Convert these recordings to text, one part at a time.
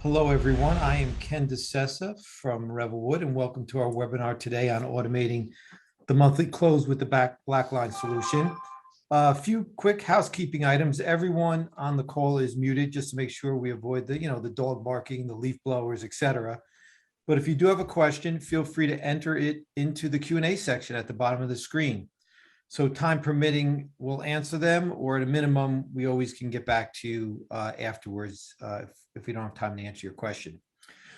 Hello, everyone. I am Ken DeSessa from Revelwood, and welcome to our webinar today on automating the monthly close with the BlackLine solution. A few quick housekeeping items. Everyone on the call is muted just to make sure we avoid the dog barking, the leaf blowers, etc. But if you do have a question, feel free to enter it into the Q&A section at the bottom of the screen. So time permitting, we'll answer them, or at a minimum, we always can get back to you afterwards if we don't have time to answer your question.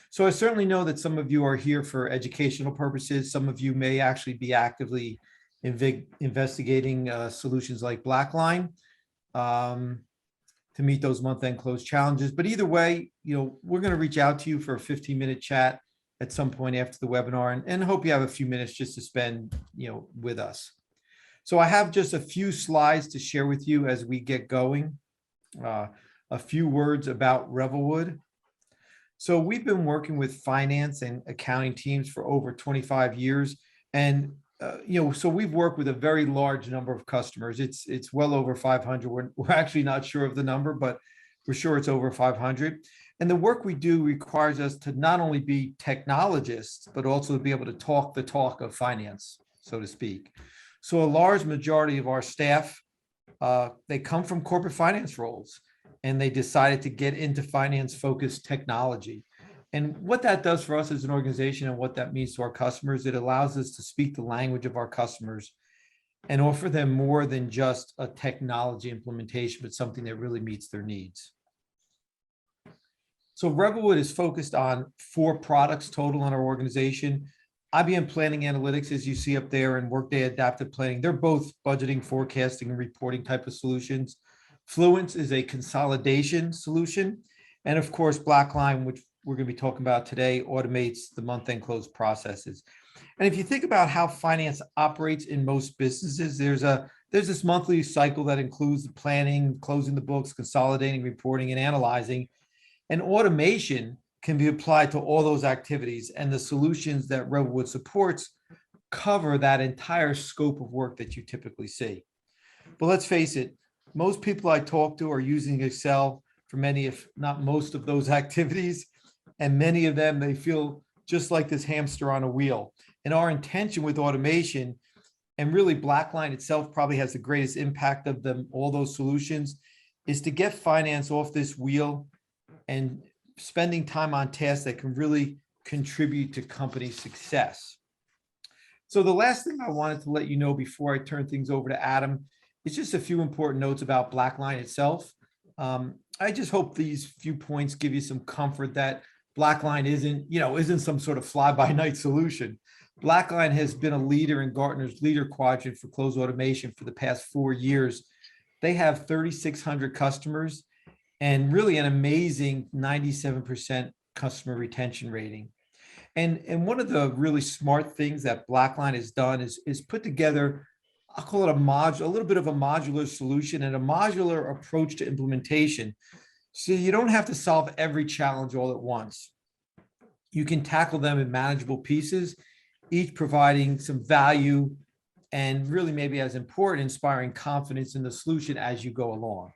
So I certainly know that some of you are here for educational purposes. Some of you may actually be actively investigating solutions like BlackLine to meet those month-end close challenges. But either way, we're going to reach out to you for a 15-minute chat at some point after the webinar, and hope you have a few minutes just to spend, with us. So I have just a few slides to share with you as we get going. A few words about Revelwood. So we've been working with finance and accounting teams for over 25 years. And, so we've worked with a very large number of customers. It's well over 500. We're actually not sure of the number, but for sure it's over 500. And the work we do requires us to not only be technologists, but also to be able to talk the talk of finance, so to speak. So a large majority of our staff, they come from corporate finance roles, and they decided to get into finance-focused technology. And what that does for us as an organization and what that means to our customers, it allows us to speak the language of our customers and offer them more than just a technology implementation, but something that really meets their needs. So Revelwood is focused on 4 products total in our organization. IBM Planning Analytics, as you see up there, and Workday Adaptive Planning, they're both budgeting, forecasting, and reporting type of solutions. Fluence is a consolidation solution. And of course, BlackLine, which we're going to be talking about today, automates the month-end close processes. And if you think about how finance operates in most businesses, there's this monthly cycle that includes the planning, closing the books, consolidating, reporting, and analyzing. And automation can be applied to all those activities, and the solutions that Revelwood supports cover that entire scope of work that you typically see. But let's face it, most people I talk to are using Excel for many, if not most, of those activities, and many of them, they feel just like this hamster on a wheel. And our intention with automation, and really BlackLine itself probably has the greatest impact of them, all those solutions, is to get finance off this wheel and spending time on tasks that can really contribute to company success. So the last thing I wanted to let you know before I turn things over to Adam is just a few important notes about BlackLine itself. I just hope these few points give you some comfort that BlackLine isn't some sort of fly-by-night solution. BlackLine has been a leader in Gartner's Leader Quadrant for close automation for the past 4 years. They have 3,600 customers, and really an amazing 97% customer retention rating. And one of the really smart things that BlackLine has done is put together, I'll call it a little bit of a modular solution and a modular approach to implementation. So you don't have to solve every challenge all at once. You can tackle them in manageable pieces, each providing some value and really maybe as important, inspiring confidence in the solution as you go along.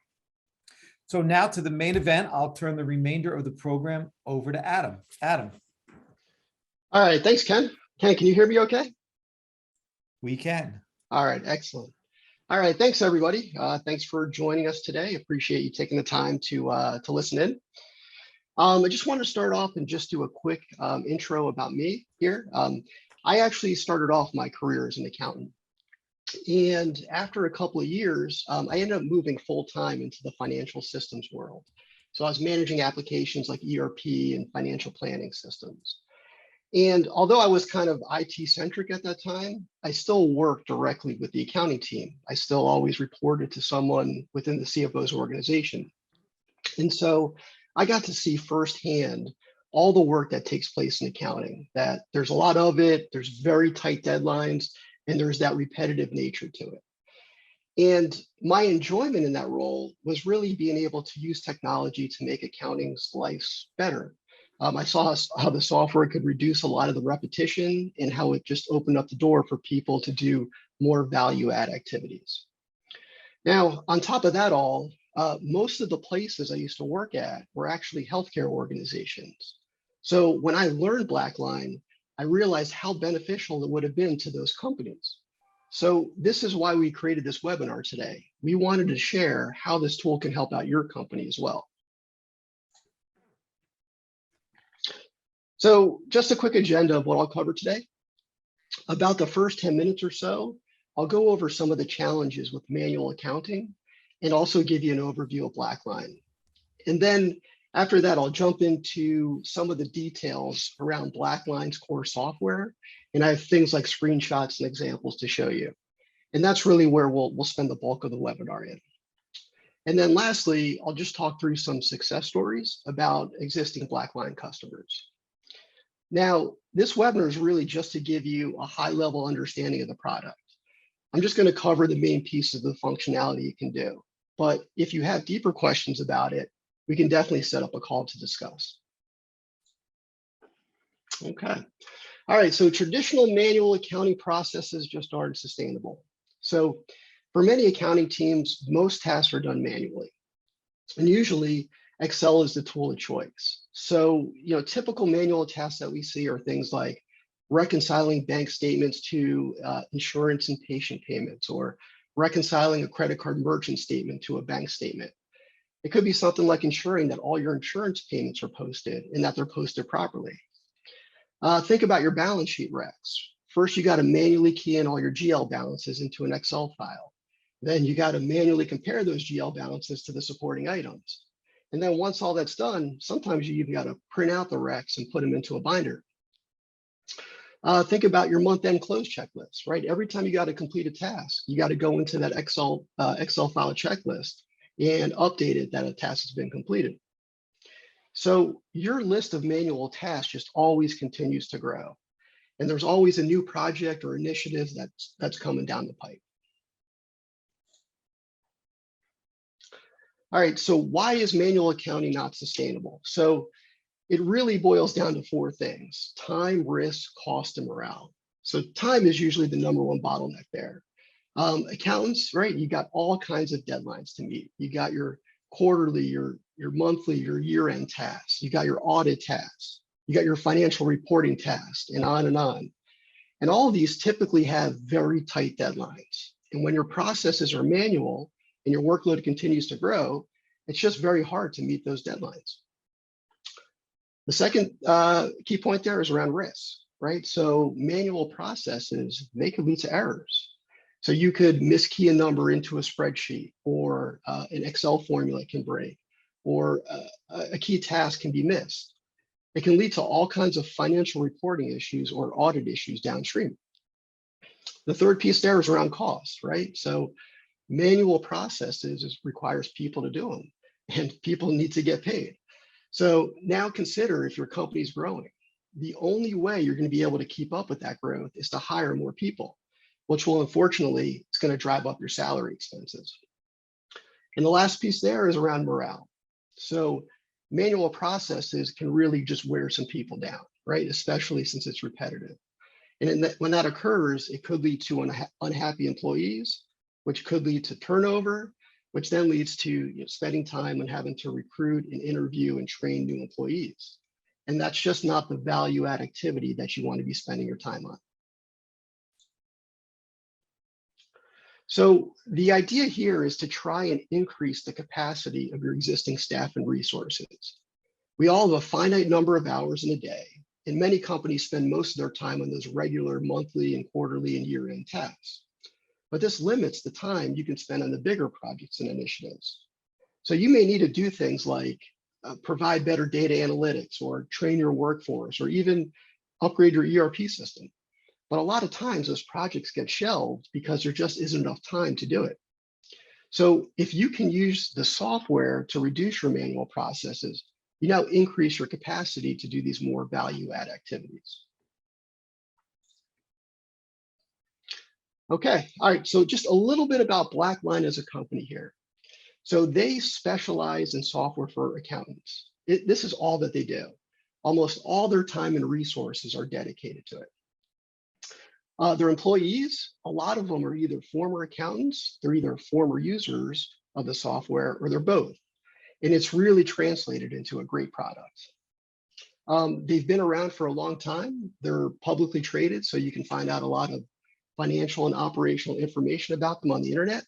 So now to the main event, I'll turn the remainder of the program over to Adam. Adam. All right, thanks, Ken. Ken, can you hear me okay? We can. All right, excellent. All right, thanks everybody. Thanks for joining us today. Appreciate you taking the time to listen in. I just want to start off and just do a quick intro about me here. I actually started off my career as an accountant. And after a couple of years, I ended up moving full-time into the financial systems world. So I was managing applications like ERP and financial planning systems. And although I was kind of IT-centric at that time, I still worked directly with the accounting team. I still always reported to someone within the CFO's organization. And so I got to see firsthand all the work that takes place in accounting, that there's a lot of it, there's very tight deadlines, and there's that repetitive nature to it. And my enjoyment in that role was really being able to use technology to make accounting's life better. I saw how the software could reduce a lot of the repetition and how it just opened up the door for people to do more value add activities. Now, on top of that all, most of the places I used to work at were actually healthcare organizations. So when I learned BlackLine, I realized how beneficial it would have been to those companies. So this is why we created this webinar today. We wanted to share how this tool can help out your company as well. So just a quick agenda of what I'll cover today. About the first 10 minutes or so, I'll go over some of the challenges with manual accounting and also give you an overview of BlackLine. And then after that, I'll jump into some of the details around BlackLine's core software. And I have things like screenshots and examples to show you. And that's really where we'll spend the bulk of the webinar in. And then lastly, I'll just talk through some success stories about existing BlackLine customers. Now, this webinar is really just to give you a high-level understanding of the product. I'm just going to cover the main pieces of the functionality you can do. But if you have deeper questions about it, we can definitely set up a call to discuss. Okay. All right, so traditional manual accounting processes just aren't sustainable. So for many accounting teams, most tasks are done manually. And usually Excel is the tool of choice. So, typical manual tasks that we see are things like reconciling bank statements to insurance and patient payments, or reconciling a credit card merchant statement to a bank statement. It could be something like ensuring that all your insurance payments are posted and that they're posted properly. Think about your balance sheet recs. First, you got to manually key in all your GL balances into an Excel file. Then you got to manually compare those GL balances to the supporting items. And then once all that's done, sometimes you even got to print out the recs and put them into a binder. Think about your month-end close checklist, right? Every time you got to complete a task, you got to go into that Excel file checklist and update it that a task has been completed. So your list of manual tasks just always continues to grow. And there's always a new project or initiative that's coming down the pipe. All right, so why is manual accounting not sustainable? So it really boils down to four things: time, risk, cost, and morale. So time is usually the number one bottleneck there. Accountants, right? You got all kinds of deadlines to meet. You got your quarterly, your monthly, your year-end tasks. You got your audit tasks. You got your financial reporting tasks, and on and on. And all of these typically have very tight deadlines. And when your processes are manual and your workload continues to grow, it's just very hard to meet those deadlines. The second key point there is around risk, right? So manual processes, they could lead to errors. So you could miskey a number into a spreadsheet, or an Excel formula can break, or a key task can be missed. It can lead to all kinds of financial reporting issues or audit issues downstream. The third piece there is around cost, right? So manual processes requires people to do them, and people need to get paid. So now consider, if your company's growing, the only way you're going to be able to keep up with that growth is to hire more people, which will, unfortunately, it's going to drive up your salary expenses. And the last piece there is around morale. So manual processes can really just wear some people down, right? Especially since it's repetitive. And when that occurs, it could lead to unhappy employees, which could lead to turnover, which then leads to spending time on having to recruit and interview and train new employees. And that's just not the value add activity that you want to be spending your time on. So the idea here is to try and increase the capacity of your existing staff and resources. We all have a finite number of hours in a day, and many companies spend most of their time on those regular monthly and quarterly and year-end tasks. But this limits the time you can spend on the bigger projects and initiatives. So you may need to do things like provide better data analytics, or train your workforce, or even upgrade your ERP system. But a lot of times those projects get shelved because there just isn't enough time to do it. So if you can use the software to reduce your manual processes, you now increase your capacity to do these more value add activities. Okay, all right, so just a little bit about BlackLine as a company here. So they specialize in software for accountants. This is all that they do. Almost all their time and resources are dedicated to it. Their employees, a lot of them are either former accountants, they're either former users, of the software, or they're both. And it's really translated into a great product. They've been around for a long time. They're publicly traded, so you can find out a lot of financial and operational information about them on the internet.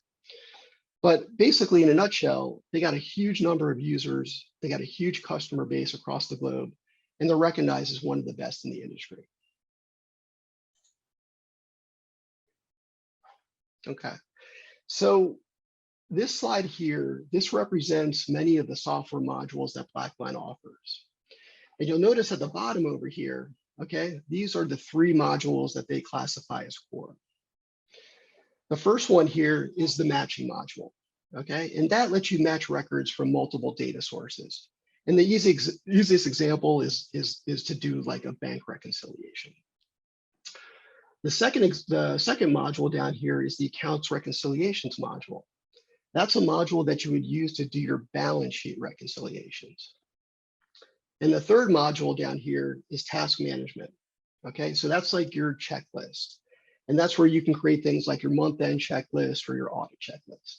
But basically, in a nutshell, they got a huge number of users. They got a huge customer base across the globe, and they're recognized as one of the best in the industry. Okay, so this slide here, this represents many of the software modules that BlackLine offers. And you'll notice at the bottom over here, okay, these are the 3 modules that they classify as core. The first one here is the matching module, okay? And that lets you match records from multiple data sources. And the easiest example is to do like a bank reconciliation. The second module down here is the accounts reconciliations module. That's a module that you would use to do your balance sheet reconciliations. And the third module down here is task management. Okay, so that's like your checklist. And that's where you can create things like your month-end checklist or your audit checklist.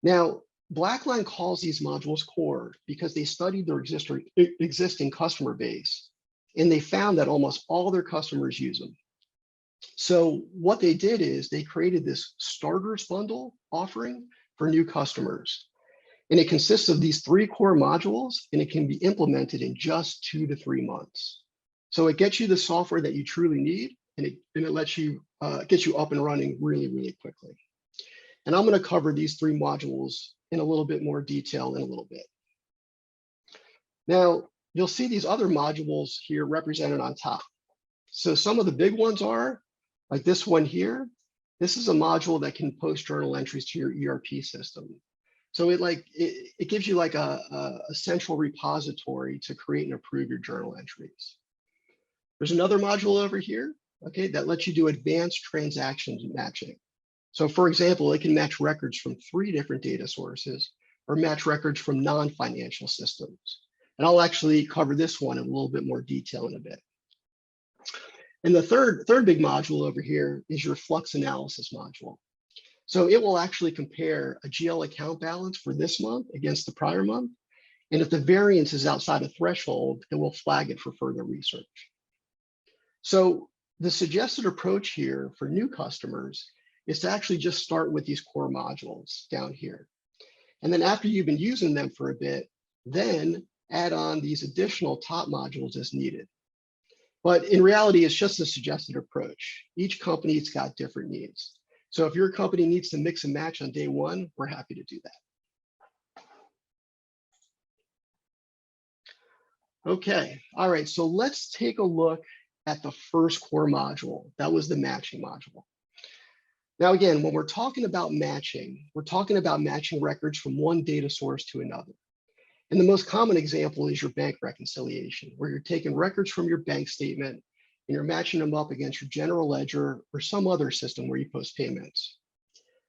Now, BlackLine calls these modules core because they studied their existing customer base, and they found that almost all their customers use them. So what they did is they created this starters bundle offering for new customers. And it consists of these 3 core modules, and it can be implemented in just 2 to 3 months. So it gets you the software that you truly need, and it lets you get you up and running really, really quickly. And I'm going to cover these 3 modules in a little bit more detail in a little bit. Now, you'll see these other modules here represented on top. So some of the big ones are like this one here. This is a module that can post journal entries to your ERP system. So it gives you like a central repository to create and approve your journal entries. There's another module over here, okay, that lets you do advanced transactions matching. So for example, it can match records from 3 different data sources or match records from non-financial systems. And I'll actually cover this one in a little bit more detail in a bit. And the third big module over here is your flux analysis module. So it will actually compare a GL account balance for this month against the prior month. And if the variance is outside a threshold, it will flag it for further research. So the suggested approach here for new customers is to actually just start with these core modules down here. And then after you've been using them for a bit, then add on these additional top modules as needed. But in reality, it's just a suggested approach. Each company's got different needs. So if your company needs to mix and match on day 1, we're happy to do that. Okay, all right, so let's take a look at the first core module. That was the matching module. Now, again, when we're talking about matching, we're talking about matching records from one data source to another. And the most common example is your bank reconciliation, where you're taking records from your bank statement and you're matching them up against your general ledger or some other system where you post payments.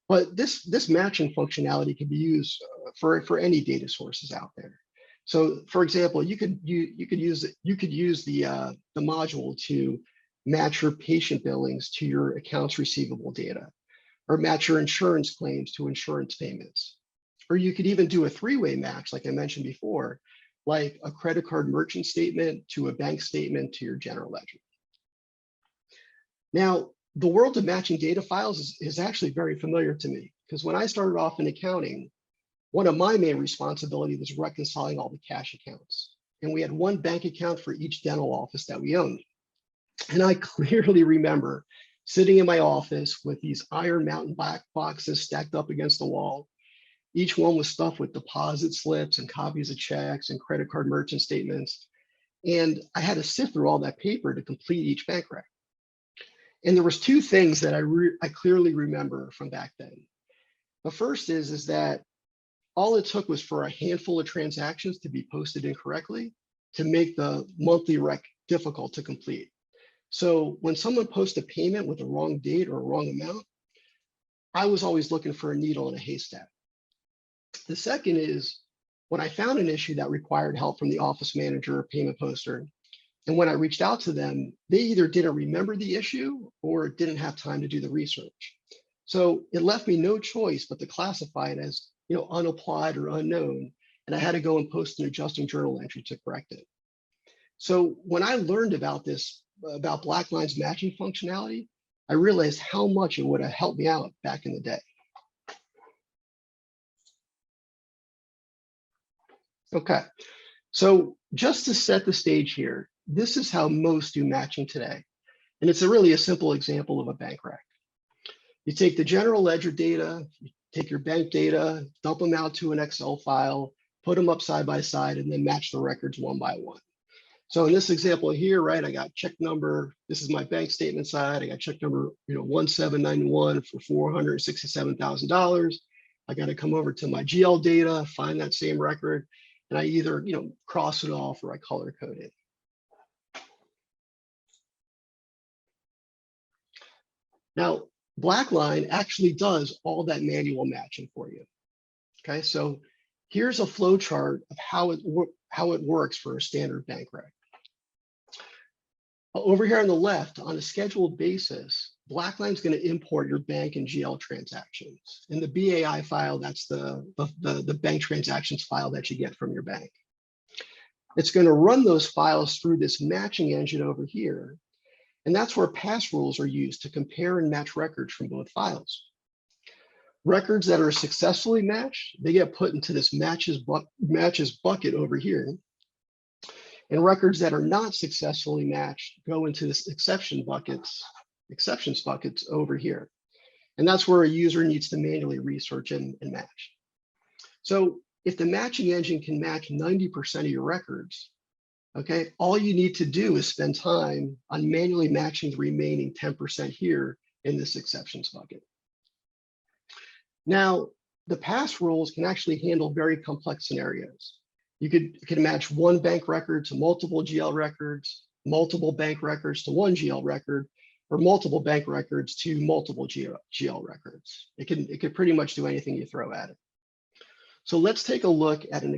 But this matching functionality can be used for any data sources out there. So, for example, you could use the module to match your patient billings to your accounts receivable data, or match your insurance claims to insurance payments. Or you could even do a 3-way match, like I mentioned before, like a credit card merchant statement to a bank statement to your general ledger. Now, the world of matching data files is actually very familiar to me, because when I started off in accounting, one of my main responsibilities was reconciling all the cash accounts. And we had one bank account for each dental office that we owned. And I clearly remember sitting in my office with these Iron Mountain black boxes stacked up against the wall. Each one was stuffed with deposit slips and copies of checks and credit card merchant statements. And I had to sift through all that paper to complete each bank rec. And there was 2 things that I clearly remember from back then. The first is that all it took was for a handful of transactions to be posted incorrectly to make the monthly rec difficult to complete. So when someone posts a payment with a wrong date or a wrong amount, I was always looking for a needle in a haystack. The second is when I found an issue that required help from the office manager or payment poster, and when I reached out to them, they either didn't remember the issue or didn't have time to do the research. So it left me no choice but to classify it as, unapplied or unknown. And I had to go and post an adjusting journal entry to correct it. So when I learned about this, about BlackLine's matching functionality, I realized how much it would have helped me out back in the day. Okay, so just to set the stage here, this is how most do matching today. And it's really a simple example of a bank rec. You take the general ledger data, you take your bank data, dump them out to an Excel file, put them up side by side, and then match the records one by one. So in this example here, right, I got check number, this is my bank statement side, I got check number 1791 for $467,000. I got to come over to my GL data, find that same record, and I either cross it off or I color code it. Now, BlackLine actually does all that manual matching for you. Okay, so here's a flow chart of how it works for a standard bank rec. Over here on the left, on a scheduled basis, BlackLine's going to import your bank and GL transactions. In the BAI file, that's the bank transactions file that you get from your bank. It's going to run those files through this matching engine over here. And that's where pass rules are used to compare and match records from both files. Records that are successfully matched, they get put into this matches bucket over here. And records that are not successfully matched go into this exceptions buckets over here. And that's where a user needs to manually research and match. So if the matching engine can match 90% of your records, okay, all you need to do is spend time on manually matching the remaining 10% here in this exceptions bucket. Now, the pass rules can actually handle very complex scenarios. You could match one bank record to multiple GL records, multiple bank records to one GL record, or multiple bank records to multiple GL records. It could pretty much do anything you throw at it. So let's take a look at an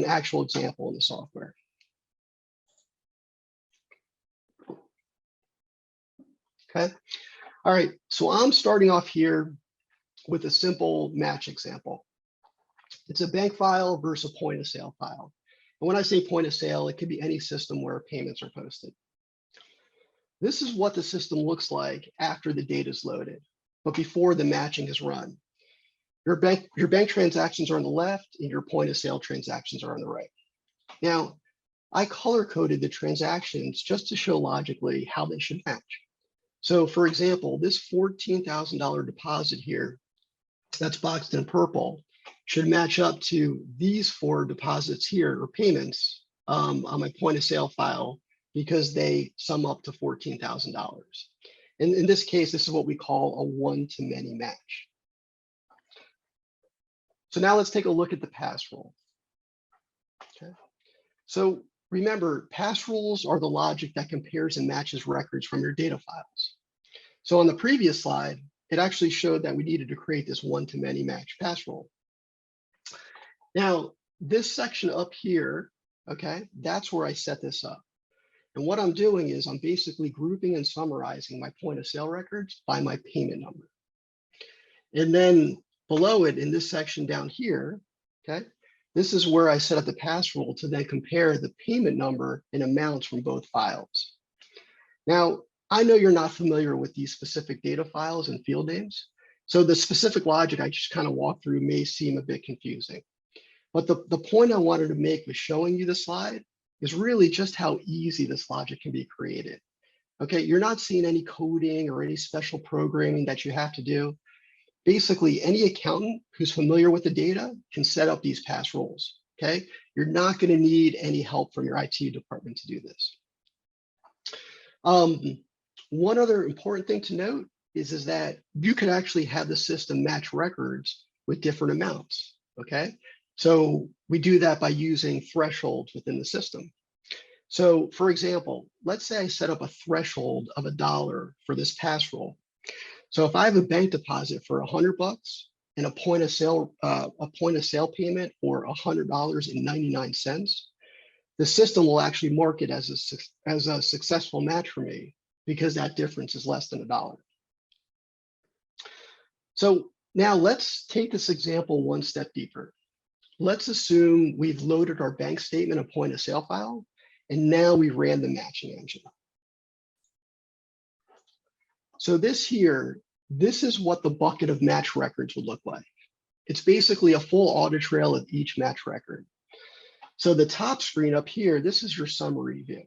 actual example in the software. Okay. All right. So I'm starting off here with a simple match example. It's a bank file versus a point of sale file. And when I say point of sale, it could be any system where payments are posted. This is what the system looks like after the data is loaded, but before the matching is run. Your bank transactions are on the left and your point of sale transactions are on the right. Now, I color coded the transactions just to show logically how they should match. So for example, this $14,000 deposit here that's boxed in purple should match up to these 4 deposits here, or payments on my point of sale file, because they sum up to $14,000. And in this case, this is what we call a one-to-many match. So now let's take a look at the pass rule. Okay. So remember, pass rules are the logic that compares and matches records from your data files. So on the previous slide, it actually showed that we needed to create this one-to-many match pass rule. Now, this section up here, okay, that's where I set this up. And what I'm doing is I'm basically grouping and summarizing my point of sale records by my payment number. And then below it in this section down here, okay, this is where I set up the pass rule to then compare the payment number and amounts from both files. Now, I know you're not familiar with these specific data files and field names, so the specific logic I just kind of walked through may seem a bit confusing. But the point I wanted to make with showing you the slide is really just how easy this logic can be created. Okay, you're not seeing any coding or any special programming that you have to do. Basically, any accountant who's familiar with the data can set up these pass rules, okay? You're not gonna need any help from your IT department to do this. One other important thing to note is that you could actually have the system match records with different amounts, okay? So we do that by using thresholds within the system. So for example, let's say I set up a threshold of $1 for this pass rule. So if I have a bank deposit for $100 and a point of sale payment for $100.99, the system will actually mark it as a successful match for me because that difference is less than $1. So now let's take this example one step deeper. Let's assume we've loaded our bank statement and point of sale file, and now we ran the matching engine. So this is what the bucket of match records would look like. It's basically a full audit trail of each match record. So the top screen up here, this is your summary view,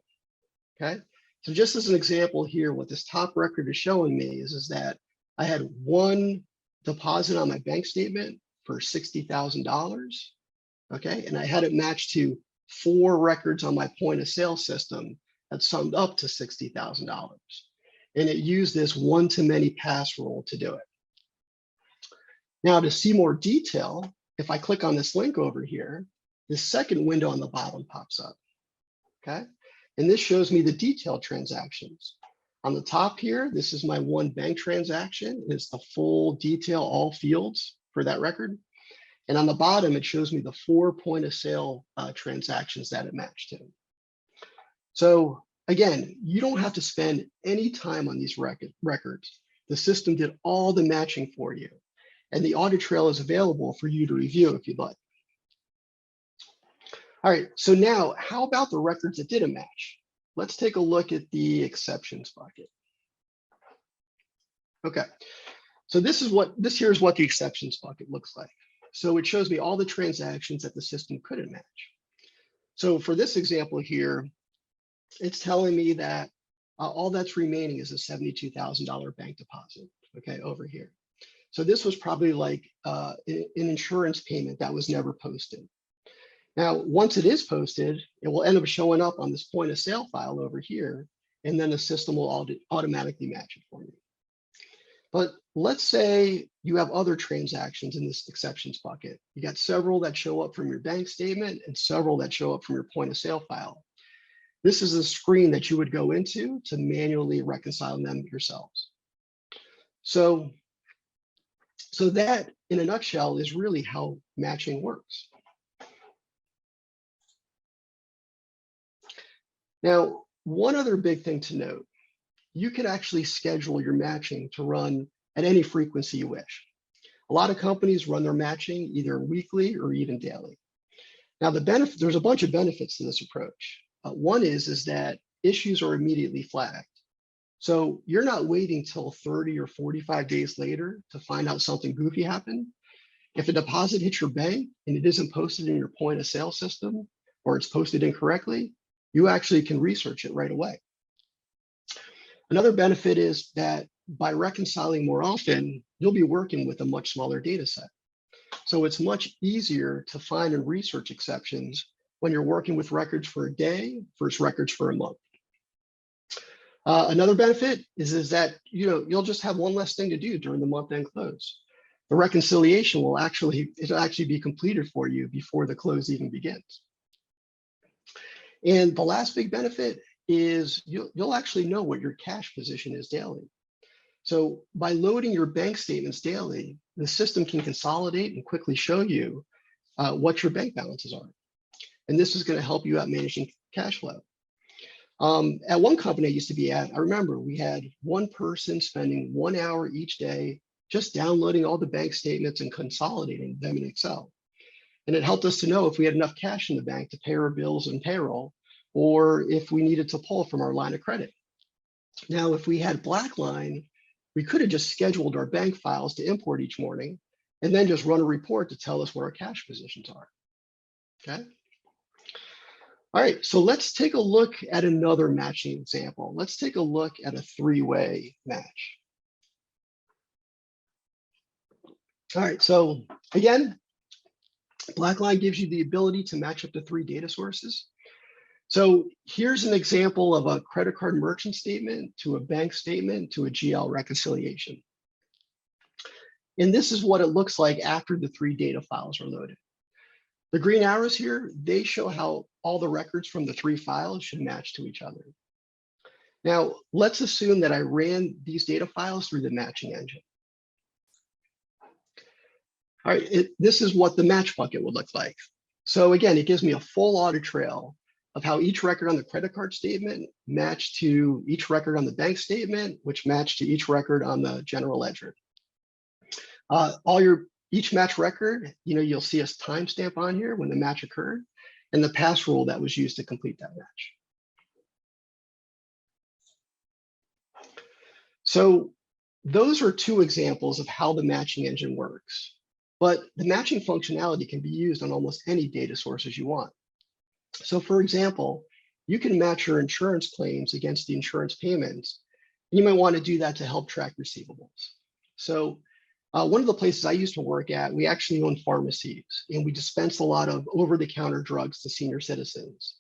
okay? So just as an example here, what this top record is showing me is that I had one deposit on my bank statement for $60,000, okay? And I had it matched to 4 records on my point of sale system that summed up to $60,000. And it used this one-to-many pass rule to do it. Now, to see more detail, if I click on this link over here, the second window on the bottom pops up, okay? And this shows me the detailed transactions. On the top here, this is my one bank transaction. It's the full detail, all fields for that record. And on the bottom, it shows me the 4 point of sale transactions that it matched to. So again, you don't have to spend any time on these records. The system did all the matching for you. And the audit trail is available for you to review if you'd like. All right, so now how about the records that didn't match? Let's take a look at the exceptions bucket. Okay, so this here is what the exceptions bucket looks like. So it shows me all the transactions that the system couldn't match. So for this example here, it's telling me that all that's remaining is a $72,000 bank deposit, okay, over here. So this was probably like an insurance payment that was never posted. Now, once it is posted, it will end up showing up on this point of sale file over here, and then the system will automatically match it for you. But let's say you have other transactions in this exceptions bucket. You got several that show up from your bank statement and several that show up from your point of sale file. This is a screen that you would go into to manually reconcile them yourselves. So that, in a nutshell, is really how matching works. Now, one other big thing to note, you can actually schedule your matching to run at any frequency you wish. A lot of companies run their matching either weekly or even daily. Now, there's a bunch of benefits to this approach. One is that issues are immediately flagged. So you're not waiting till 30 or 45 days later to find out something goofy happened. If a deposit hits your bank and it isn't posted in your point of sale system, or it's posted incorrectly, you actually can research it right away. Another benefit is that by reconciling more often, you'll be working with a much smaller data set. So it's much easier to find and research exceptions when you're working with records for a day versus records for a month. Another benefit is that you'll just have one less thing to do during the month-end close. The reconciliation will actually be completed for you before the close even begins. And the last big benefit is you'll actually know what your cash position is daily. So by loading your bank statements daily, the system can consolidate and quickly show you what your bank balances are. And this is going to help you out managing cash flow. At one company I used to be at, I remember we had one person spending 1 hour each day just downloading all the bank statements and consolidating them in Excel. And it helped us to know if we had enough cash in the bank to pay our bills and payroll, or if we needed to pull from our line of credit. Now, if we had BlackLine, we could have just scheduled our bank files to import each morning and then just run a report to tell us what our cash positions are, okay? All right, so let's take a look at another matching example. Let's take a look at a 3-way match. All right, so again, BlackLine gives you the ability to match up to 3 data sources. So here's an example of a credit card merchant statement to a bank statement to a GL reconciliation. And this is what it looks like after the 3 data files are loaded. The green arrows here, they show how all the records from the 3 files should match to each other. Now, let's assume that I ran these data files through the matching engine. All right, this is what the match bucket would look like. So again, it gives me a full audit trail of how each record on the credit card statement matched to each record on the bank statement, which matched to each record on the general ledger. Each match record, you'll see a timestamp on here when the match occurred and the pass rule that was used to complete that match. So those are two examples of how the matching engine works, but the matching functionality can be used on almost any data sources you want. So for example, you can match your insurance claims against the insurance payments. You might want to do that to help track receivables. So one of the places I used to work at, we actually own pharmacies, and we dispense a lot of over-the-counter drugs to senior citizens.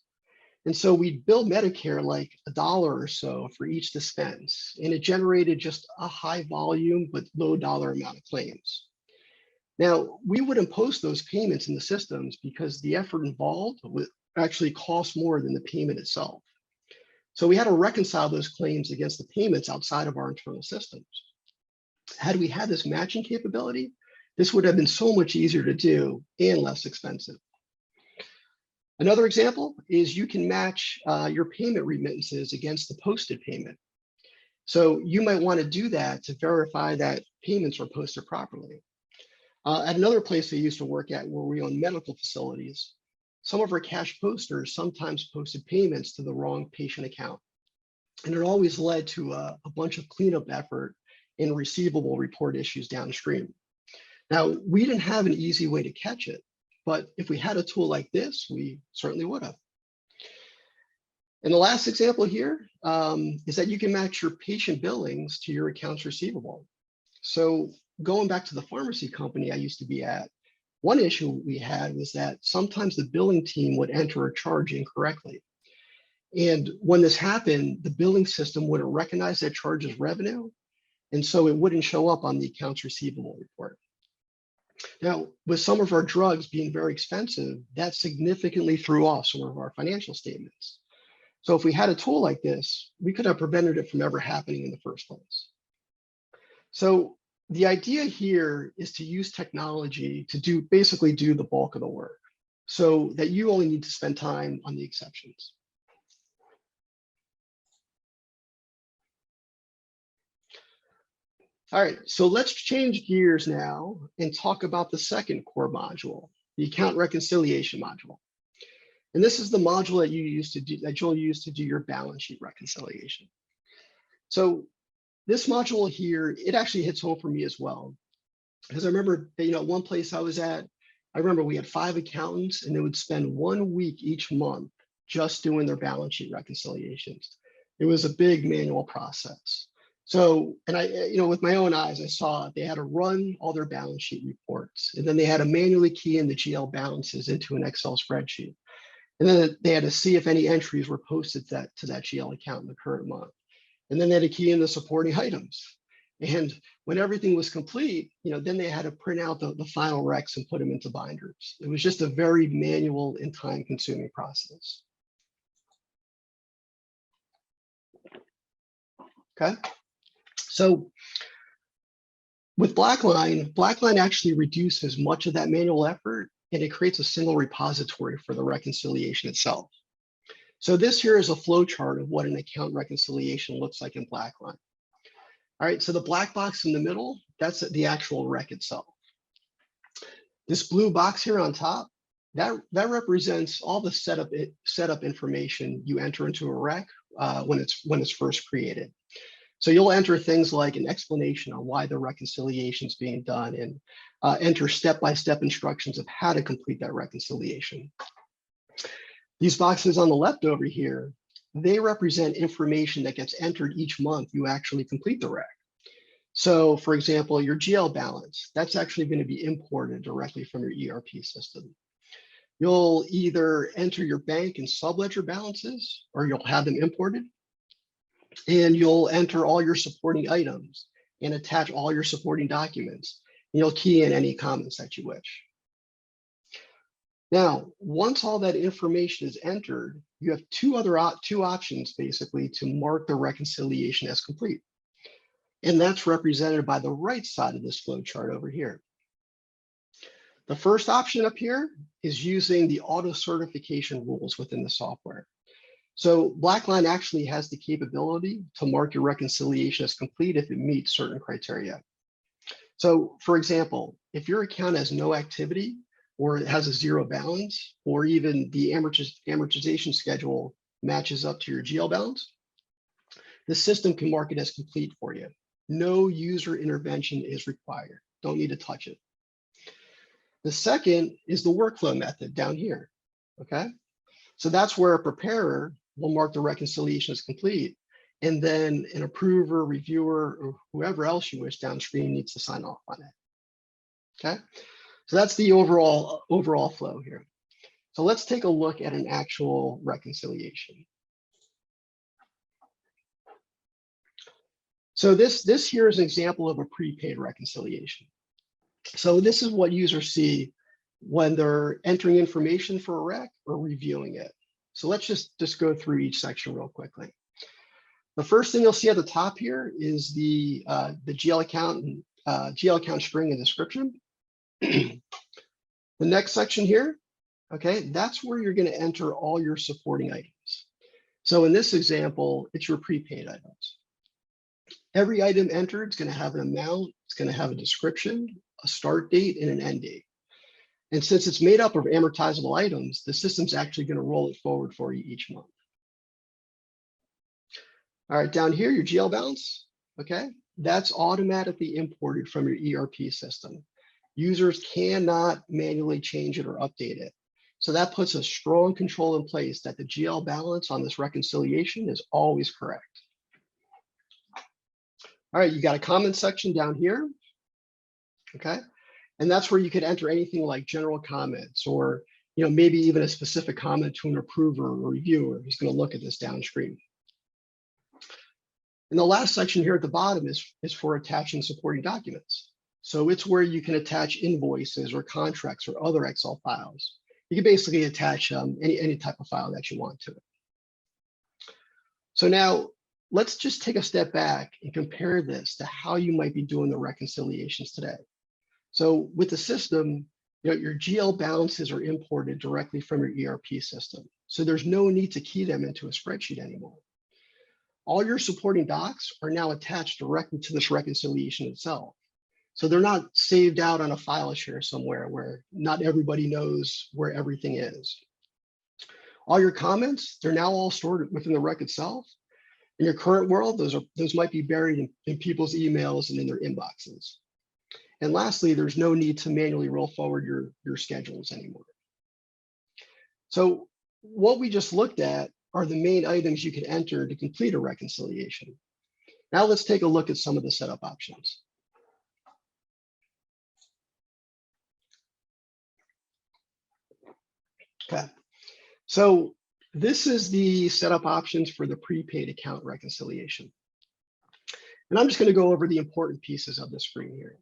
And so we bill Medicare like $1 or so for each dispense, and it generated just a high volume but low dollar amount of claims. Now, we wouldn't post those payments in the systems because the effort involved would actually cost more than the payment itself. So we had to reconcile those claims against the payments outside of our internal systems. Had we had this matching capability, this would have been so much easier to do and less expensive. Another example is you can match your payment remittances against the posted payment. So you might want to do that to verify that payments are posted properly. At another place I used to work at where we own medical facilities, some of our cash posters sometimes posted payments to the wrong patient account. And it always led to a bunch of cleanup effort and receivable report issues downstream. Now, we didn't have an easy way to catch it, but if we had a tool like this, we certainly would have. And the last example here is that you can match your patient billings to your accounts receivable. So going back to the pharmacy company I used to be at, one issue we had was that sometimes the billing team would enter a charge incorrectly. And when this happened, the billing system wouldn't recognize that charge as revenue, and so it wouldn't show up on the accounts receivable report. Now, with some of our drugs being very expensive, that significantly threw off some of our financial statements. So if we had a tool like this, we could have prevented it from ever happening in the first place. So the idea here is to use technology to basically do the bulk of the work so that you only need to spend time on the exceptions. All right, so let's change gears now and talk about the second core module, the account reconciliation module. And this is the module that you'll use to do your balance sheet reconciliation. So this module here, it actually hits home for me as well. Because I remember, one place I was at, I remember we had 5 accountants and they would spend 1 week each month just doing their balance sheet reconciliations. It was a big manual process. So, and with my own eyes, I saw they had to run all their balance sheet reports, and then they had to manually key in the GL balances into an Excel spreadsheet. And then they had to see if any entries were posted to that GL account in the current month. And then they had to key in the supporting items. And when everything was complete, then they had to print out the final recs and put them into binders. It was just a very manual and time-consuming process. Okay. So with BlackLine actually reduces much of that manual effort, and it creates a single repository for the reconciliation itself. So this here is a flow chart of what an account reconciliation looks like in BlackLine. All right, so the black box in the middle, that's the actual rec itself. This blue box here on top, that represents all the setup information you enter into a rec when it's first created. So you'll enter things like an explanation on why the reconciliation is being done and enter step-by-step instructions of how to complete that reconciliation. These boxes on the left over here, they represent information that gets entered each month you actually complete the rec. So for example, your GL balance, that's actually going to be imported directly from your ERP system. You'll either enter your bank and subledger balances, or you'll have them imported. And you'll enter all your supporting items and attach all your supporting documents. And you'll key in any comments that you wish. Now, once all that information is entered, you have two options basically to mark the reconciliation as complete. And that's represented by the right side of this flow chart over here. The first option up here is using the auto certification rules within the software. So BlackLine actually has the capability to mark your reconciliation as complete if it meets certain criteria. So for example, if your account has no activity, or it has a zero balance, or even the amortization schedule matches up to your GL balance, the system can mark it as complete for you. No user intervention is required. Don't need to touch it. The second is the workflow method down here, okay? So that's where a preparer will mark the reconciliation as complete, and then an approver, reviewer, or whoever else you wish downstream needs to sign off on it, okay? So that's the overall flow here. So let's take a look at an actual reconciliation. So this here is an example of a prepaid reconciliation. So this is what users see when they're entering information for a rec or reviewing it. So let's just go through each section real quickly. The first thing you'll see at the top here is the GL account and GL account string and description. The next section here, okay, that's where you're going to enter all your supporting items. So in this example, it's your prepaid items. Every item entered is going to have an amount, it's going to have a description, a start date, and an end date. And since it's made up of amortizable items, the system's actually going to roll it forward for you each month. All right, down here, your GL balance, okay, that's automatically imported from your ERP system. Users cannot manually change it or update it. So that puts a strong control in place that the GL balance on this reconciliation is always correct. All right, you got a comment section down here, okay? And that's where you could enter anything like general comments or, you know, maybe even a specific comment to an approver or reviewer who's going to look at this downstream. And the last section here at the bottom is for attaching supporting documents. So it's where you can attach invoices or contracts or other Excel files. You can basically attach any type of file that you want to it. So now let's just take a step back and compare this to how you might be doing the reconciliations today. So with the system, you know, your GL balances are imported directly from your ERP system. So there's no need to key them into a spreadsheet anymore. All your supporting docs are now attached directly to this reconciliation itself. So they're not saved out on a file share somewhere where not everybody knows where everything is. All your comments, they're now all stored within the rec itself. In your current world, those might be buried in people's emails and in their inboxes. And lastly, there's no need to manually roll forward your schedules anymore. So what we just looked at are the main items you can enter to complete a reconciliation. Now let's take a look at some of the setup options. Okay, so this is the setup options for the prepaid account reconciliation. And I'm just going to go over the important pieces of the screen here.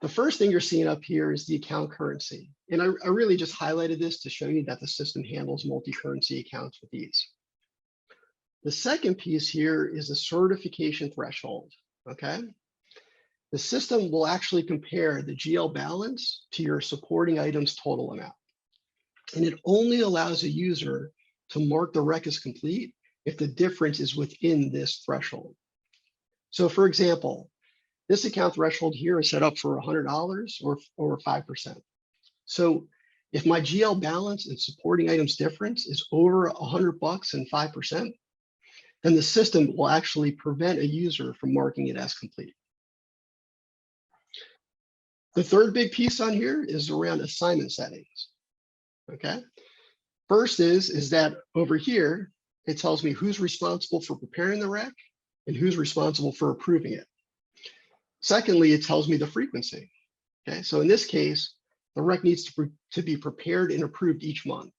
The first thing you're seeing up here is the account currency. And I really just highlighted this to show you that the system handles multi-currency accounts with ease. The second piece here is the certification threshold, okay? The system will actually compare the GL balance to your supporting items total amount. And it only allows a user to mark the rec as complete if the difference is within this threshold. So for example, this account threshold here is set up for $100 or 5%. So if my GL balance and supporting items difference is over $100 and 5%, then the system will actually prevent a user from marking it as complete. The third big piece on here is around assignment settings. Okay. First is that over here, it tells me who's responsible for preparing the rec and who's responsible for approving it. Secondly, it tells me the frequency. Okay, so in this case, the rec needs to be prepared and approved each month.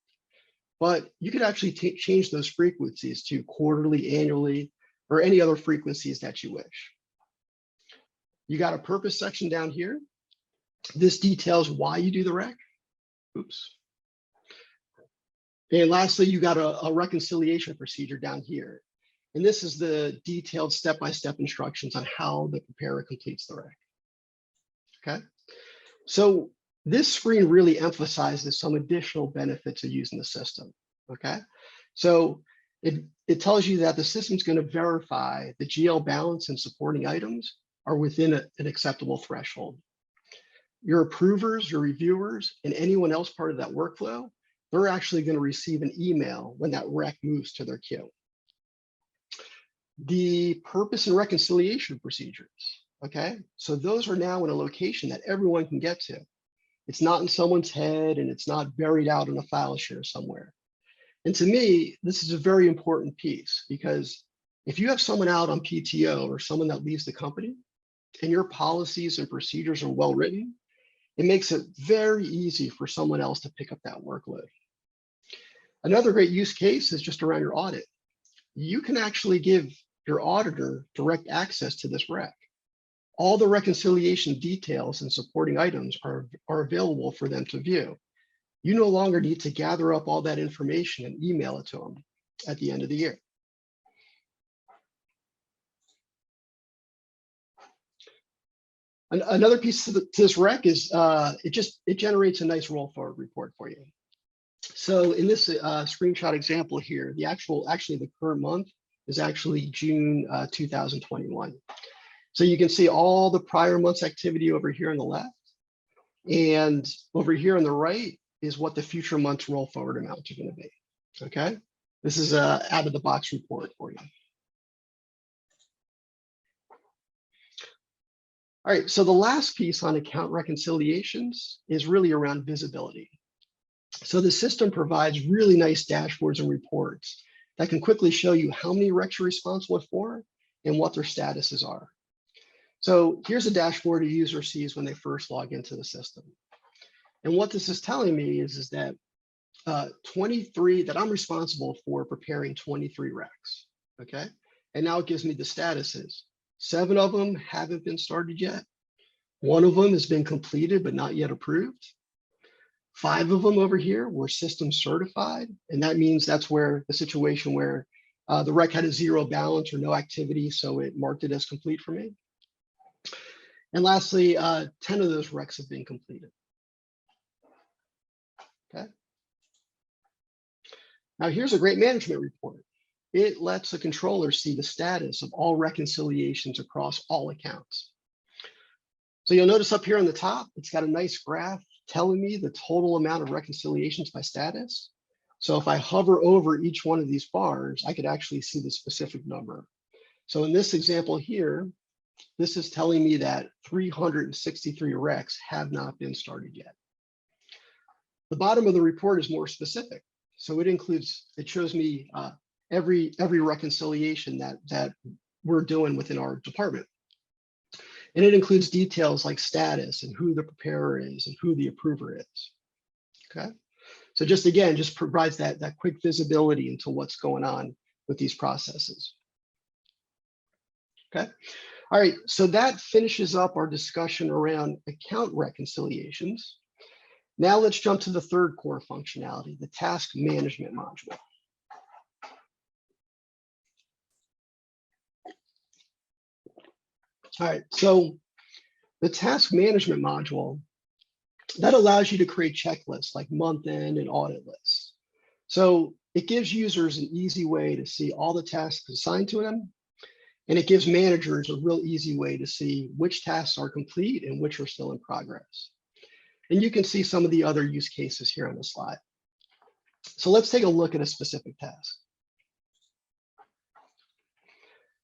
But you could actually change those frequencies to quarterly, annually, or any other frequencies that you wish. You got a purpose section down here. This details why you do the rec. Oops. And lastly, you got a reconciliation procedure down here. And this is the detailed step-by-step instructions on how the preparer completes the rec. Okay, so this screen really emphasizes some additional benefits of using the system. Okay, so it tells you that the system's going to verify the GL balance and supporting items are within an acceptable threshold. Your approvers, your reviewers, and anyone else part of that workflow, they're actually going to receive an email when that rec moves to their queue. The purpose and reconciliation procedures, okay? So those are now in a location that everyone can get to. It's not in someone's head and it's not buried out in a file share somewhere. And to me, this is a very important piece because if you have someone out on PTO or someone that leaves the company and your policies and procedures are well written, it makes it very easy for someone else to pick up that workload. Another great use case is just around your audit. You can actually give your auditor direct access to this rec. All the reconciliation details and supporting items are available for them to view. You no longer need to gather up all that information and email it to them at the end of the year. Another piece to this rec is it generates a nice roll forward report for you. So in this screenshot example here, actually the current month is actually June 2021. So you can see all the prior month's activity over here on the left, and over here on the right is what the future month's roll forward amounts are going to be. Okay, this is a out of the box report for you. All right, so the last piece on account reconciliations is really around visibility. So the system provides really nice dashboards and reports that can quickly show you how many recs you're responsible for and what their statuses are. So here's a dashboard a user sees when they first log into the system. And what this is telling me is that 23, that I'm responsible for preparing 23 recs, okay? And now it gives me the statuses. 7 of them haven't been started yet. 1 of them has been completed, but not yet approved. 5 of them over here were system certified. And that means that's where the situation where the rec had a 0 balance or no activity, so it marked it as complete for me. And lastly, 10 of those recs have been completed. Okay. Now here's a great management report. It lets the controller see the status of all reconciliations across all accounts. So you'll notice up here on the top, it's got a nice graph telling me the total amount of reconciliations by status. So if I hover over each one of these bars, I could actually see the specific number. So in this example here, this is telling me that 363 recs have not been started yet. The bottom of the report is more specific. So it shows me every reconciliation that we're doing within our department. And it includes details like status and who the preparer is and who the approver is. Okay. So just provides that quick visibility into what's going on with these processes. Okay. All right, so that finishes up our discussion around account reconciliations. Now let's jump to the third core functionality, the task management module. All right, so the task management module, that allows you to create checklists like month end and audit lists. So it gives users an easy way to see all the tasks assigned to them. And it gives managers a real easy way to see which tasks are complete and which are still in progress. And you can see some of the other use cases here on the slide. So let's take a look at a specific task.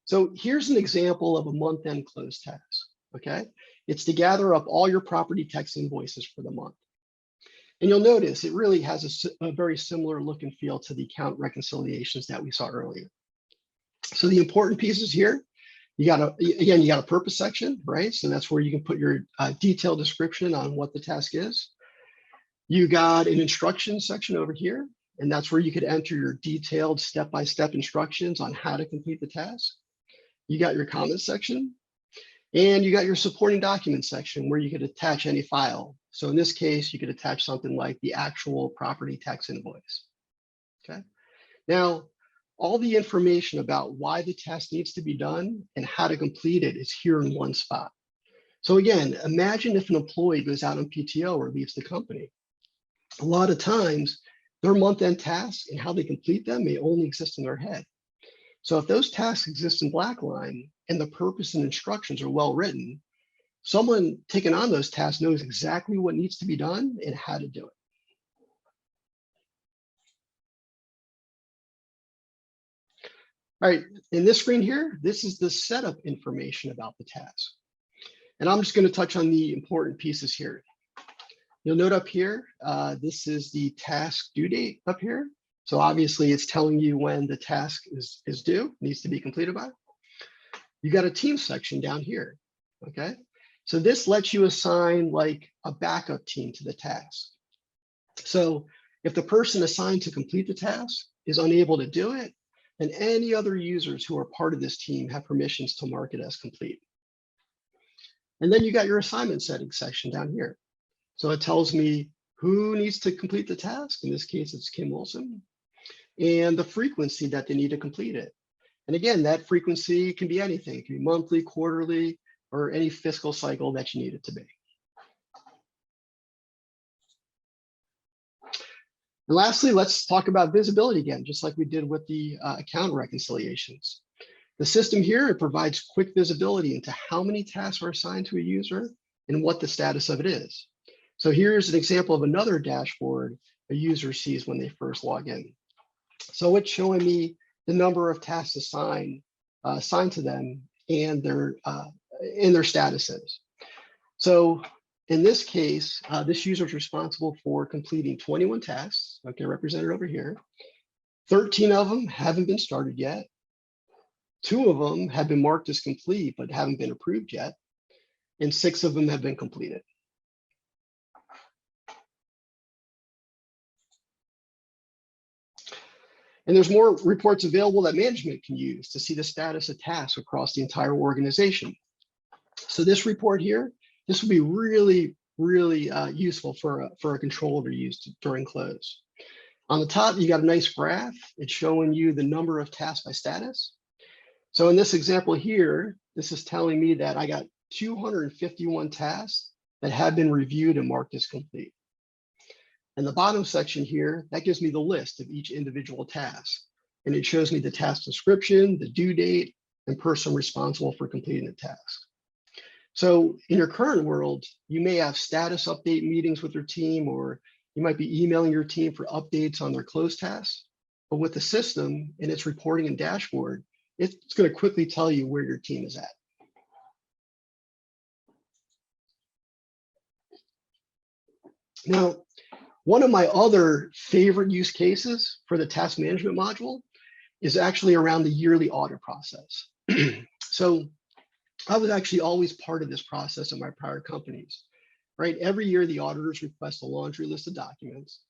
So here's an example of a month-end close task, okay? It's to gather up all your property tax invoices for the month. And you'll notice it really has a very similar look and feel to the account reconciliations that we saw earlier. So the important pieces here, you got a purpose section, right? So that's where you can put your detailed description on what the task is. You got an instruction section over here, and that's where you could enter your detailed step-by-step instructions on how to complete the task. You got your comments section, and you got your supporting documents section where you could attach any file. So in this case, you could attach something like the actual property tax invoice, okay? Now, all the information about why the task needs to be done and how to complete it is here in one spot. So again, imagine if an employee goes out on PTO or leaves the company. A lot of times, their month-end tasks and how they complete them may only exist in their head. So if those tasks exist in BlackLine and the purpose and instructions are well written, someone taking on those tasks knows exactly what needs to be done and how to do it. All right, in this screen here, this is the setup information about the task. And I'm just going to touch on the important pieces here. You'll note up here, this is the task due date up here. So obviously it's telling you when the task is due, needs to be completed by. You got a team section down here, okay? So this lets you assign like a backup team to the task. So if the person assigned to complete the task is unable to do it, then any other users who are part of this team have permissions to mark it as complete. And then you got your assignment settings section down here. So it tells me who needs to complete the task. In this case, it's Kim Wilson, and the frequency that they need to complete it. And again, that frequency can be anything. It can be monthly, quarterly, or any fiscal cycle that you need it to be. And lastly, let's talk about visibility again, just like we did with the account reconciliations. The system here, it provides quick visibility into how many tasks are assigned to a user and what the status of it is. So here's an example of another dashboard a user sees when they first log in. So it's showing me the number of tasks assigned to them and their statuses. So in this case, this user is responsible for completing 21 tasks, okay, represented over here. 13 of them haven't been started yet. 2 of them have been marked as complete, but haven't been approved yet. And 6 of them have been completed. And there's more reports available that management can use to see the status of tasks across the entire organization. So this report here, this would be really, really useful for a controller to use during close. On the top, you got a nice graph. It's showing you the number of tasks by status. So in this example here, this is telling me that I got 251 tasks that have been reviewed and marked as complete. And the bottom section here, that gives me the list of each individual task. And it shows me the task description, the due date, and person responsible for completing the task. So in your current world, you may have status update meetings with your team, or you might be emailing your team for updates on their closed tasks. But with the system and its reporting and dashboard, it's going to quickly tell you where your team is at. Now, one of my other favorite use cases for the task management module is actually around the yearly audit process. So I was actually always part of this process in my prior companies, right? Every year, the auditors request a laundry list of documents,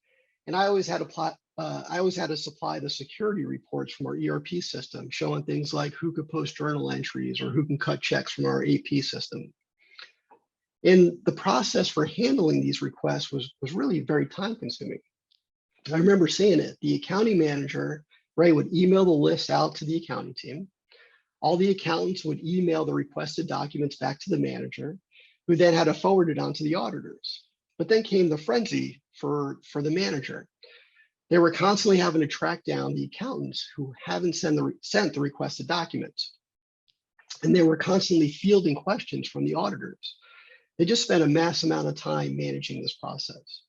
and I always had to supply the security reports from our ERP system, showing things like who could post journal entries or who can cut checks from our AP system. And the process for handling these requests was really very time consuming. I remember seeing it. The accounting manager, right, would email the list out to the accounting team. All the accountants would email the requested documents back to the manager, who then had to forward it on to the auditors. But then came the frenzy for the manager. They were constantly having to track down the accountants who haven't sent the requested documents. And they were constantly fielding questions from the auditors. They just spent a mass amount of time managing this process.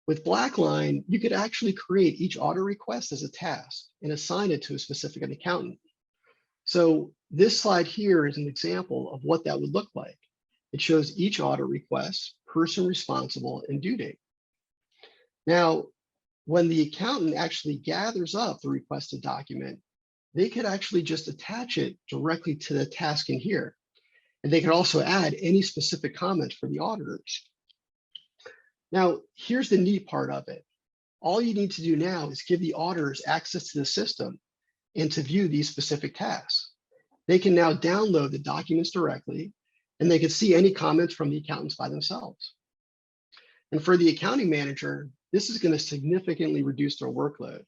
With BlackLine, you could actually create each audit request as a task and assign it to a specific accountant. So this slide here is an example of what that would look like. It shows each audit request, person responsible, and due date. Now, when the accountant actually gathers up the requested document, they could actually just attach it directly to the task in here. And they could also add any specific comments for the auditors. Now, here's the neat part of it. All you need to do now is give the auditors access to the system and to view these specific tasks. They can now download the documents directly, and they can see any comments from the accountants by themselves. And for the accounting manager, this is going to significantly reduce their workload.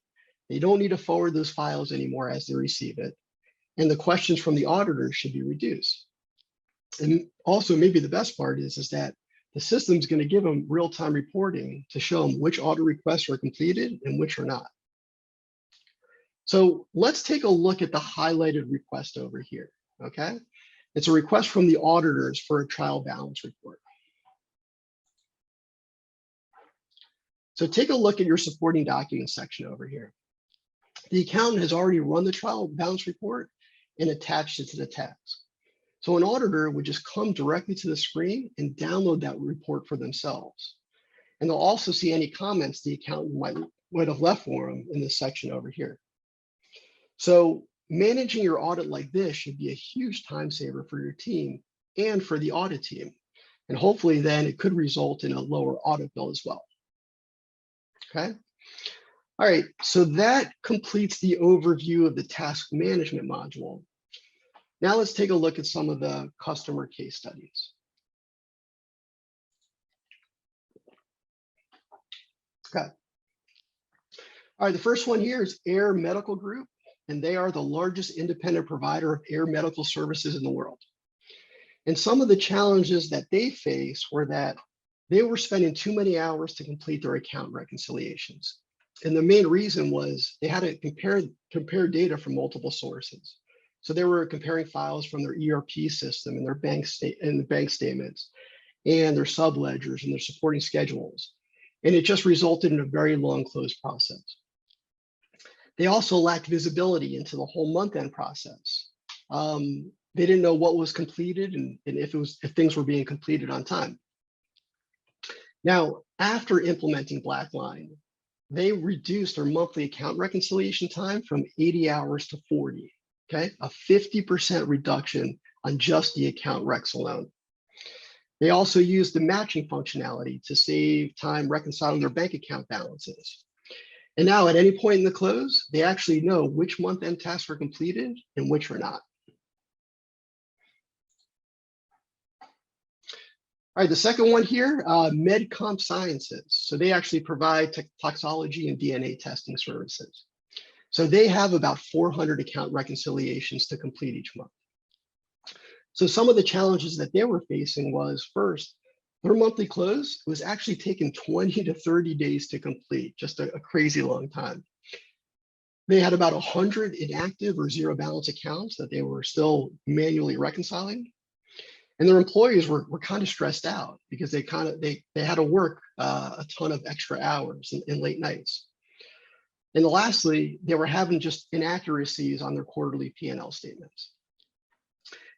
They don't need to forward those files anymore as they receive it. And the questions from the auditors should be reduced. And also, maybe the best part is that the system's going to give them real-time reporting to show them which audit requests are completed and which are not. So let's take a look at the highlighted request over here, okay? It's a request from the auditors for a trial balance report. So take a look at your supporting documents section over here. The accountant has already run the trial balance report and attached it to the tags. So an auditor would just come directly to the screen and download that report for themselves. And they'll also see any comments the accountant might have left for them in this section over here. So managing your audit like this should be a huge time saver for your team and for the audit team. And hopefully then it could result in a lower audit bill as well. Okay. All right, so that completes the overview of the task management module. Now let's take a look at some of the customer case studies. Okay. All right, the first one here is Air Medical Group, and they are the largest independent provider of air medical services in the world. And some of the challenges that they face were that they were spending too many hours to complete their account reconciliations. And the main reason was they had to compare data from multiple sources. So they were comparing files from their ERP system and their bank statements and their subledgers and their supporting schedules. And it just resulted in a very long close process. They also lacked visibility into the whole month-end process. They didn't know what was completed and if things were being completed on time. Now, after implementing BlackLine, they reduced their monthly account reconciliation time from 80 hours to 40, okay? A 50% reduction on just the account recs alone. They also used the matching functionality to save time reconciling their bank account balances. And now at any point in the close, they actually know which month-end tasks were completed and which were not. All right, the second one here, MedComp Sciences. So they actually provide toxology and DNA testing services. So they have about 400 account reconciliations to complete each month. So some of the challenges that they were facing was, first, their monthly close was actually taking 20 to 30 days to complete, just a crazy long time. They had about 100 inactive or zero balance accounts that they were still manually reconciling. And their employees were kind of stressed out because they had to work a ton of extra hours and late nights. And lastly, they were having just inaccuracies on their quarterly P&L statements.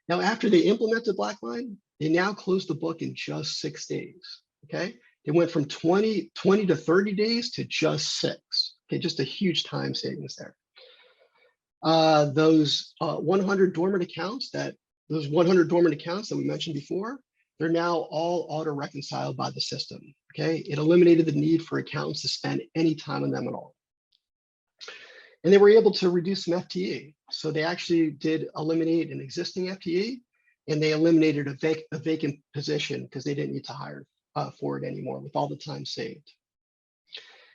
Now, after they implemented BlackLine, they now closed the book in just 6 days, okay? They went from 20 to 30 days to just 6, okay? Just a huge time savings there. Those 100 dormant accounts that we mentioned before, they're now all auto-reconciled by the system, okay? It eliminated the need for accountants to spend any time on them at all. And they were able to reduce some FTE. So they actually did eliminate an existing FTE, and they eliminated a vacant position because they didn't need to hire for it anymore with all the time saved.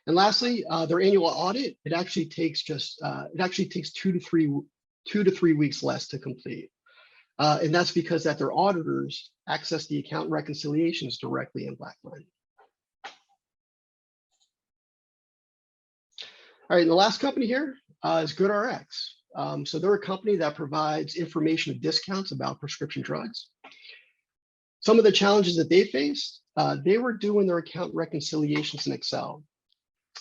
And lastly, their annual audit, it actually takes 2 to 3 weeks less to complete. And that's because their auditors access the account reconciliations directly in BlackLine. All right, and the last company here is GoodRx. So they're a company that provides information and discounts about prescription drugs. Some of the challenges that they faced, they were doing their account reconciliations in Excel,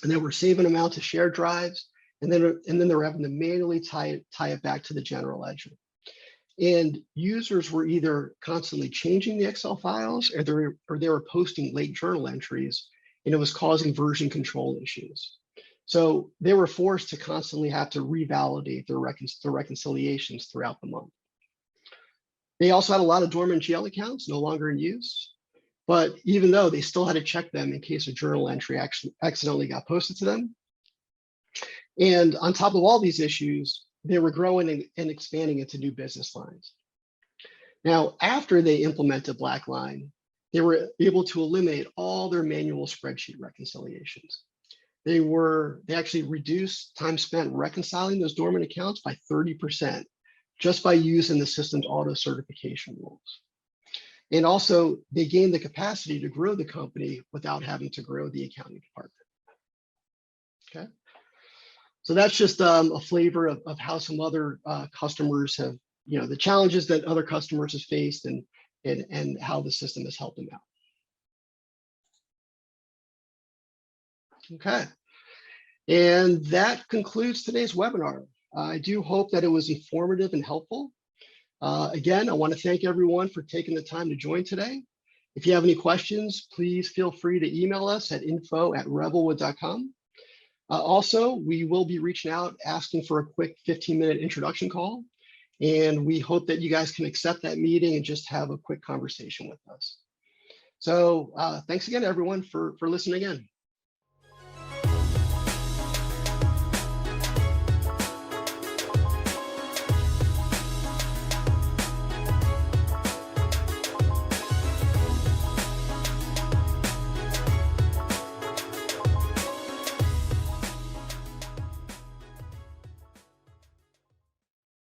and they were saving them out to shared drives, and then they were having to manually tie it back to the general ledger. And users were either constantly changing the Excel files or they were posting late journal entries, and it was causing version control issues. So they were forced to constantly have to revalidate their reconciliations throughout the month. They also had a lot of dormant GL accounts no longer in use, but even though they still had to check them in case a journal entry actually accidentally got posted to them. And on top of all these issues, they were growing and expanding into new business lines. Now, after they implemented BlackLine, they were able to eliminate all their manual spreadsheet reconciliations. They actually reduced time spent reconciling those dormant accounts by 30% just by using the system's auto certification rules. And also, they gained the capacity to grow the company without having to grow the accounting department. Okay. So that's just a flavor of how some other customers have, the challenges that other customers have faced and how the system has helped them out. Okay. And that concludes today's webinar. I do hope that it was informative and helpful. Again, I want to thank everyone for taking the time to join today. If you have any questions, please feel free to email us at info@revelwood.com. Also, we will be reaching out asking for a quick 15-minute introduction call. And we hope that you guys can accept that meeting and just have a quick conversation with us. So thanks again, everyone, for listening in.